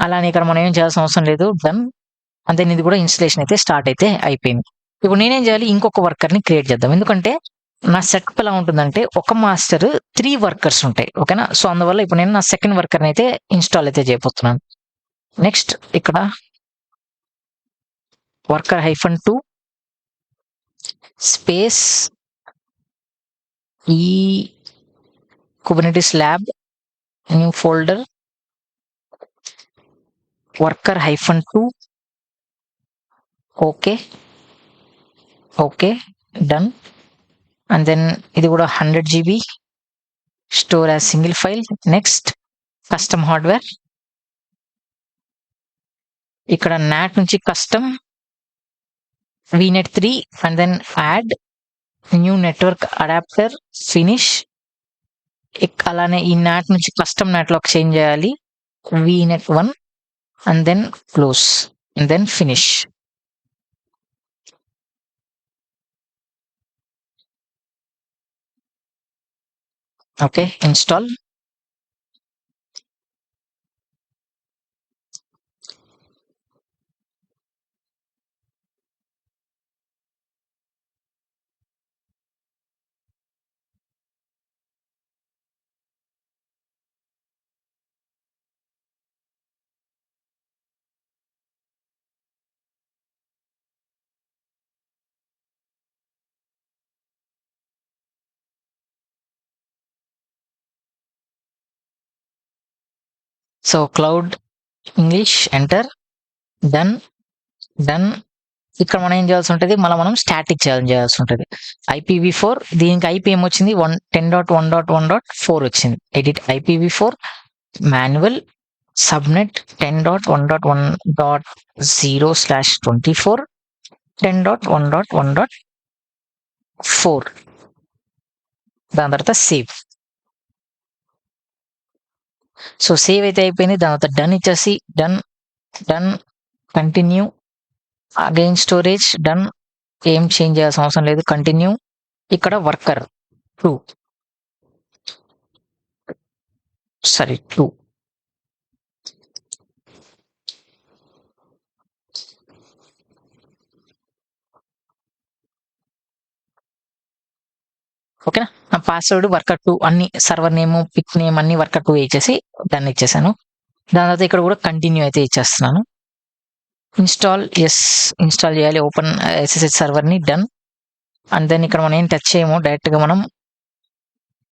అలానే ఇక్కడ మనం ఏం చేయాల్సిన అవసరం లేదు, డన్. అంతే, ఇది కూడా ఇన్స్టలేషన్ అయితే స్టార్ట్ అయితే అయిపోయింది. ఇప్పుడు నేనేం చేయాలి, ఇంకొక వర్కర్ని క్రియేట్ చేద్దాం. ఎందుకంటే నా సెటప్ ఎలా ఉంటుందంటే ఒక మాస్టర్ 3 వర్కర్స్ ఉంటాయి, ఓకేనా. సో అందువల్ల ఇప్పుడు నేను నా సెకండ్ వర్కర్ని అయితే ఇన్స్టాల్ అయితే చేయబోతున్నాను. నెక్స్ట్ ఇక్కడ వర్కర్ -2 స్పేస్ ఈ Kubernetes lab new folder worker -2 okay done. And then ఇది కూడా 100 GB store as single file. Next custom hardware, ఇక్కడ NAT నుంచి custom VNet 3 and then add new network adapter finish. అలానే ఈ NAT నుంచి custom NAT లోకి change చేయాలి, VNet 1 and then close and then finish. Okay, install. So cloud English enter, done. ఇక్కడ మనం ఏం చేయాల్సి ఉంటుంది, మనం స్టాటిక్ చేయాల్సి ఉంటుంది. IPv4 దీనికి IP ఏమొచ్చింది, 10.1.1.4 వచ్చింది. Edit IPv4 manual subnet 10.1.1.0/24 10.1.1.4. దాని తర్వాత సేవ్. సో సేవ్ అయితే అయిపోయింది. దాని తర్వాత డన్ ఇచ్చేసి done continue again storage done, ఏం చేంజ్ చేయాల్సిన అవసరం లేదు, కంటిన్యూ. ఇక్కడ వర్కర్ 2 ఓకేనా. నా పాస్వర్డ్ వర్కర్ 2 అన్ని సర్వర్ నేమ్ పిక్ నేమ్ అన్ని వర్కర్ 2 ఇచ్చేసి డన్ ఇచ్చేసాను. దాని తర్వాత ఇక్కడ కూడా కంటిన్యూ అయితే ఇచ్చేస్తున్నాను. ఇన్స్టాల్ చేయాలి, ఓపెన్ SSH సర్వర్ని, డన్. అండ్ దెన్ ఇక్కడ మనం ఏం టచ్ చేయము, డైరెక్ట్గా మనం